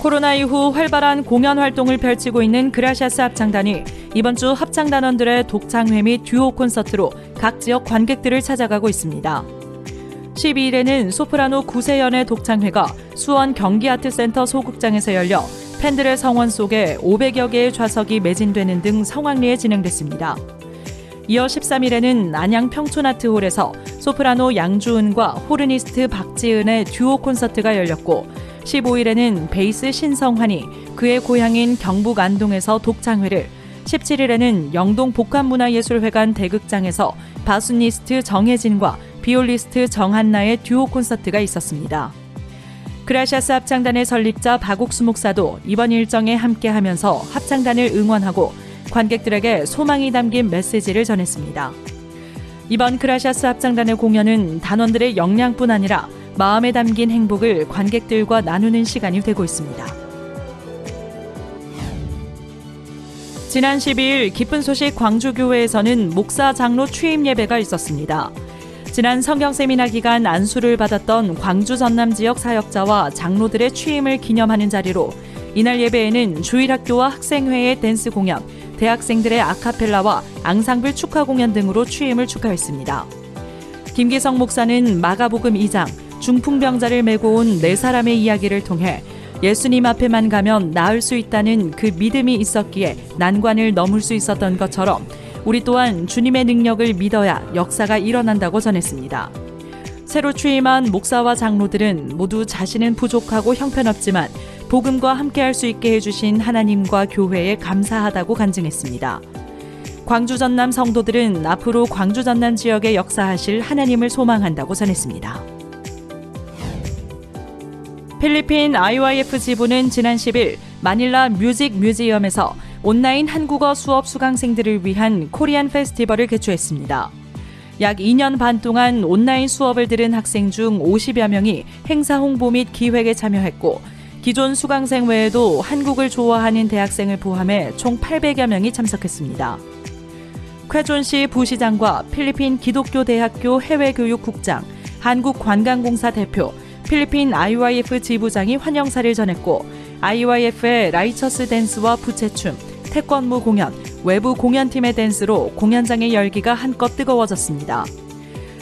코로나 이후 활발한 공연 활동을 펼치고 있는 그라시아스 합창단이 이번 주 합창단원들의 독창회 및 듀오 콘서트로 각 지역 관객들을 찾아가고 있습니다. 12일에는 소프라노 구세연의 독창회가 수원 경기아트센터 소극장에서 열려 팬들의 성원 속에 500여 개의 좌석이 매진되는 등 성황리에 진행됐습니다. 이어 13일에는 안양 평촌아트홀에서 소프라노 양주은과 호르니스트 박지은의 듀오 콘서트가 열렸고 15일에는 베이스 신성환이 그의 고향인 경북 안동에서 독창회를, 17일에는 영동 복합문화예술회관 대극장에서 바수니스트 정혜진과 비올리스트 정한나의 듀오 콘서트가 있었습니다. 그라시아스 합창단의 설립자 박옥수 목사도 이번 일정에 함께하면서 합창단을 응원하고 관객들에게 소망이 담긴 메시지를 전했습니다. 이번 그라시아스 합창단의 공연은 단원들의 역량뿐 아니라 마음에 담긴 행복을 관객들과 나누는 시간이 되고 있습니다. 지난 12일 기쁜 소식 광주교회에서는 목사 장로 취임 예배가 있었습니다. 지난 성경 세미나 기간 안수를 받았던 광주 전남 지역 사역자와 장로들의 취임을 기념하는 자리로 이날 예배에는 주일학교와 학생회의 댄스 공연, 대학생들의 아카펠라와 앙상블 축하 공연 등으로 취임을 축하했습니다. 김기성 목사는 마가복음 2장 중풍병자를 메고 온 4사람의 이야기를 통해 예수님 앞에만 가면 나을 수 있다는 그 믿음이 있었기에 난관을 넘을 수 있었던 것처럼 우리 또한 주님의 능력을 믿어야 역사가 일어난다고 전했습니다. 새로 취임한 목사와 장로들은 모두 자신은 부족하고 형편없지만 복음과 함께할 수 있게 해주신 하나님과 교회에 감사하다고 간증했습니다. 광주 전남 성도들은 앞으로 광주 전남 지역에 역사하실 하나님을 소망한다고 전했습니다. 필리핀 IYF 지부는 지난 10일 마닐라 뮤직 뮤지엄에서 온라인 한국어 수업 수강생들을 위한 코리안 페스티벌을 개최했습니다. 약 2년 반 동안 온라인 수업을 들은 학생 중 50여 명이 행사 홍보 및 기획에 참여했고 기존 수강생 외에도 한국을 좋아하는 대학생을 포함해 총 800여 명이 참석했습니다. 쾌존시 부시장과 필리핀 기독교대학교 해외교육국장, 한국관광공사 대표, 필리핀 IYF 지부장이 환영사를 전했고 IYF의 라이처스 댄스와 부채춤, 태권무 공연, 외부 공연팀의 댄스로 공연장의 열기가 한껏 뜨거워졌습니다.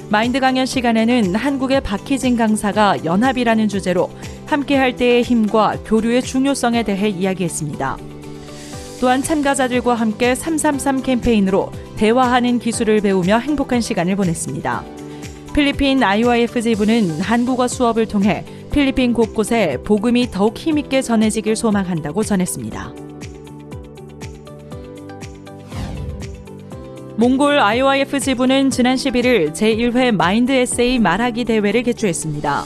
마인드 강연 시간에는 한국의 박희진 강사가 연합이라는 주제로 함께할 때의 힘과 교류의 중요성에 대해 이야기했습니다. 또한 참가자들과 함께 333 캠페인으로 대화하는 기술을 배우며 행복한 시간을 보냈습니다. 필리핀 IYF 지부는 한국어 수업을 통해 필리핀 곳곳에 복음이 더욱 힘있게 전해지길 소망한다고 전했습니다. 몽골 IYF 지부는 지난 11일 제1회 마인드 에세이 말하기 대회를 개최했습니다.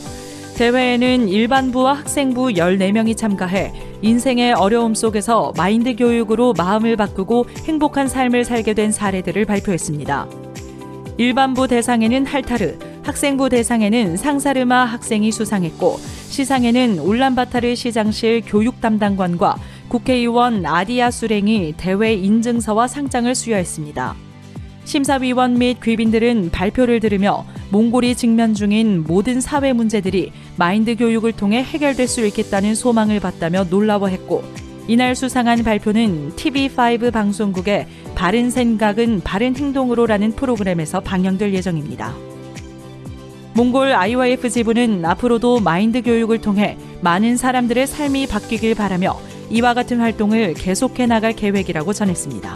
대회에는 일반부와 학생부 14명이 참가해 인생의 어려움 속에서 마인드 교육으로 마음을 바꾸고 행복한 삶을 살게 된 사례들을 발표했습니다. 일반부 대상에는 할타르, 학생부 대상에는 상사르마 학생이 수상했고 시상에는 울란바타르 시장실 교육 담당관과 국회의원 아디아 수랭이 대회 인증서와 상장을 수여했습니다. 심사위원 및 귀빈들은 발표를 들으며 몽골이 직면 중인 모든 사회 문제들이 마인드 교육을 통해 해결될 수 있겠다는 소망을 봤다며 놀라워했고 이날 수상한 발표는 TV5 방송국의 바른 생각은 바른 행동으로라는 프로그램에서 방영될 예정입니다. 몽골 IYF 지부는 앞으로도 마인드 교육을 통해 많은 사람들의 삶이 바뀌길 바라며 이와 같은 활동을 계속해 나갈 계획이라고 전했습니다.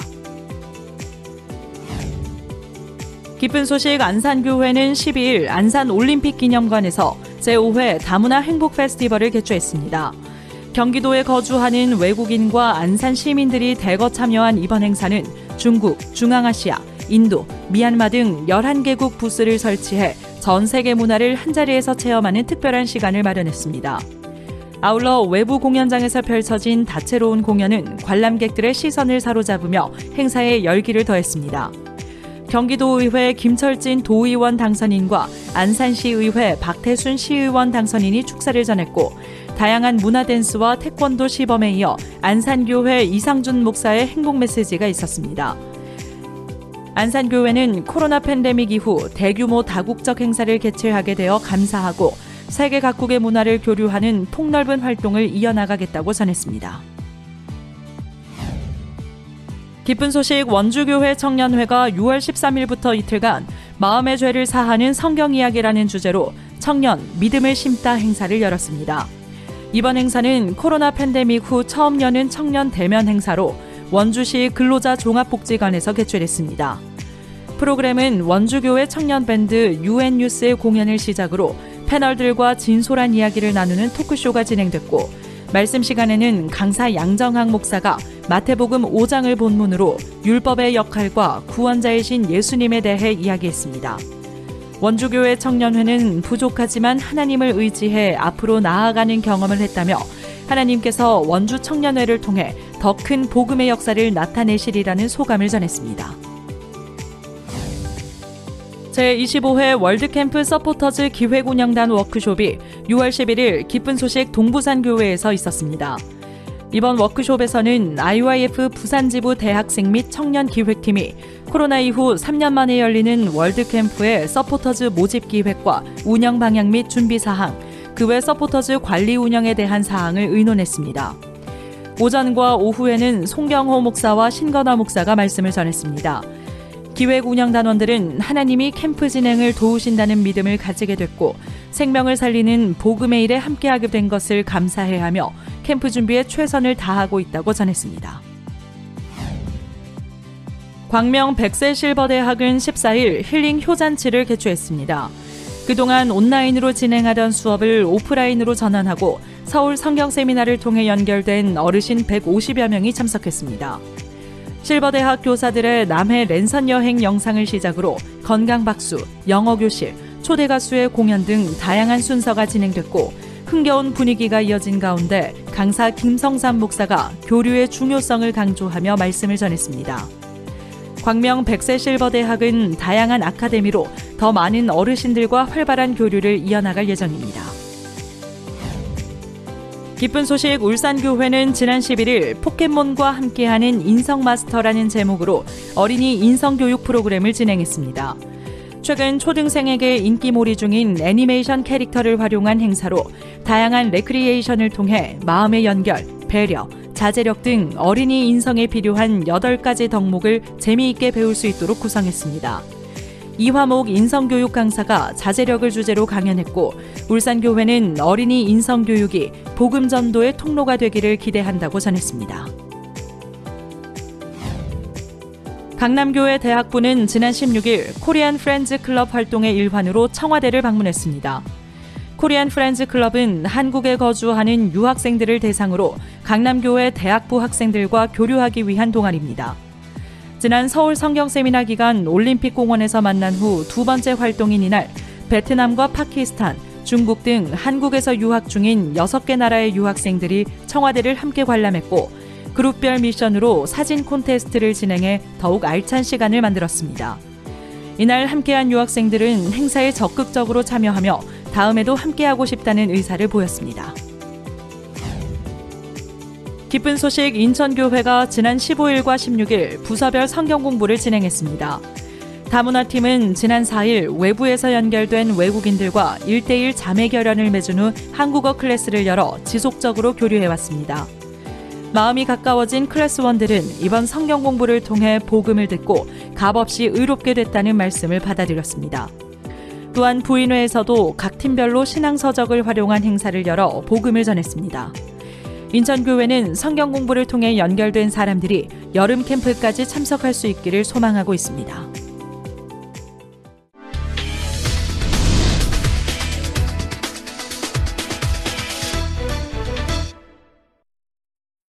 기쁜 소식 안산교회는 12일 안산올림픽기념관에서 제5회 다문화 행복 페스티벌을 개최했습니다. 경기도에 거주하는 외국인과 안산 시민들이 대거 참여한 이번 행사는 중국, 중앙아시아, 인도, 미얀마 등 11개국 부스를 설치해 전 세계 문화를 한자리에서 체험하는 특별한 시간을 마련했습니다. 아울러 외부 공연장에서 펼쳐진 다채로운 공연은 관람객들의 시선을 사로잡으며 행사에 열기를 더했습니다. 경기도의회 김철진 도의원 당선인과 안산시의회 박태순 시의원 당선인이 축사를 전했고 다양한 문화댄스와 태권도 시범에 이어 안산교회 이상준 목사의 행복 메시지가 있었습니다. 안산교회는 코로나 팬데믹 이후 대규모 다국적 행사를 개최하게 되어 감사하고 세계 각국의 문화를 교류하는 폭넓은 활동을 이어나가겠다고 전했습니다. 기쁜 소식, 원주교회 청년회가 6월 13일부터 이틀간 마음의 죄를 사하는 성경 이야기라는 주제로 청년, 믿음을 심다 행사를 열었습니다. 이번 행사는 코로나 팬데믹 후 처음 여는 청년 대면 행사로 원주시 근로자 종합복지관에서 개최됐습니다. 프로그램은 원주교회 청년 밴드 UN뉴스의 공연을 시작으로 패널들과 진솔한 이야기를 나누는 토크쇼가 진행됐고, 말씀 시간에는 강사 양정학 목사가 마태복음 5장을 본문으로 율법의 역할과 구원자이신 예수님에 대해 이야기했습니다. 원주교회 청년회는 부족하지만 하나님을 의지해 앞으로 나아가는 경험을 했다며 하나님께서 원주 청년회를 통해 더 큰 복음의 역사를 나타내시리라는 소감을 전했습니다. 제25회 월드캠프 서포터즈 기획운영단 워크숍이 6월 11일 기쁜 소식 동부산교회에서 있었습니다. 이번 워크숍에서는 IYF 부산지부 대학생 및 청년 기획팀이 코로나 이후 3년 만에 열리는 월드캠프의 서포터즈 모집 기획과 운영 방향 및 준비 사항, 그 외 서포터즈 관리 운영에 대한 사항을 의논했습니다. 오전과 오후에는 송경호 목사와 신건화 목사가 말씀을 전했습니다. 기획 운영단원들은 하나님이 캠프 진행을 도우신다는 믿음을 가지게 됐고 생명을 살리는 복음의 일에 함께하게 된 것을 감사해하며 캠프 준비에 최선을 다하고 있다고 전했습니다. 광명 백세 실버대학은 14일 힐링 효잔치를 개최했습니다. 그동안 온라인으로 진행하던 수업을 오프라인으로 전환하고 서울 성경세미나를 통해 연결된 어르신 150여 명이 참석했습니다. 실버대학 교사들의 남해 랜선 여행 영상을 시작으로 건강박수, 영어교실, 초대가수의 공연 등 다양한 순서가 진행됐고 흥겨운 분위기가 이어진 가운데 강사 김성삼 목사가 교류의 중요성을 강조하며 말씀을 전했습니다. 광명 백세 실버대학은 다양한 아카데미로 더 많은 어르신들과 활발한 교류를 이어나갈 예정입니다. 기쁜 소식, 울산교회는 지난 11일 포켓몬과 함께하는 인성마스터라는 제목으로 어린이 인성교육 프로그램을 진행했습니다. 최근 초등생에게 인기몰이 중인 애니메이션 캐릭터를 활용한 행사로 다양한 레크리에이션을 통해 마음의 연결, 배려, 자제력 등 어린이 인성에 필요한 8가지 덕목을 재미있게 배울 수 있도록 구성했습니다. 이화목 인성교육 강사가 자제력을 주제로 강연했고 울산교회는 어린이 인성교육이 복음 전도의 통로가 되기를 기대한다고 전했습니다. 강남교회 대학부는 지난 16일 코리안 프렌즈 클럽 활동의 일환으로 청와대를 방문했습니다. 코리안 프렌즈 클럽은 한국에 거주하는 유학생들을 대상으로 강남교회 대학부 학생들과 교류하기 위한 동아리입니다. 지난 서울 성경세미나 기간 올림픽공원에서 만난 후 두 번째 활동인 이날 베트남과 파키스탄, 중국 등 한국에서 유학 중인 6개 나라의 유학생들이 청와대를 함께 관람했고 그룹별 미션으로 사진 콘테스트를 진행해 더욱 알찬 시간을 만들었습니다. 이날 함께한 유학생들은 행사에 적극적으로 참여하며 다음에도 함께하고 싶다는 의사를 보였습니다. 기쁜 소식, 인천교회가 지난 15일과 16일 부서별 성경 공부를 진행했습니다. 다문화팀은 지난 4일 외부에서 연결된 외국인들과 1대1 자매 결연을 맺은 후 한국어 클래스를 열어 지속적으로 교류해왔습니다. 마음이 가까워진 클래스원들은 이번 성경 공부를 통해 복음을 듣고 값없이 의롭게 됐다는 말씀을 받아들였습니다. 또한 부인회에서도 각 팀별로 신앙서적을 활용한 행사를 열어 복음을 전했습니다. 인천교회는 성경 공부를 통해 연결된 사람들이 여름 캠프까지 참석할 수 있기를 소망하고 있습니다.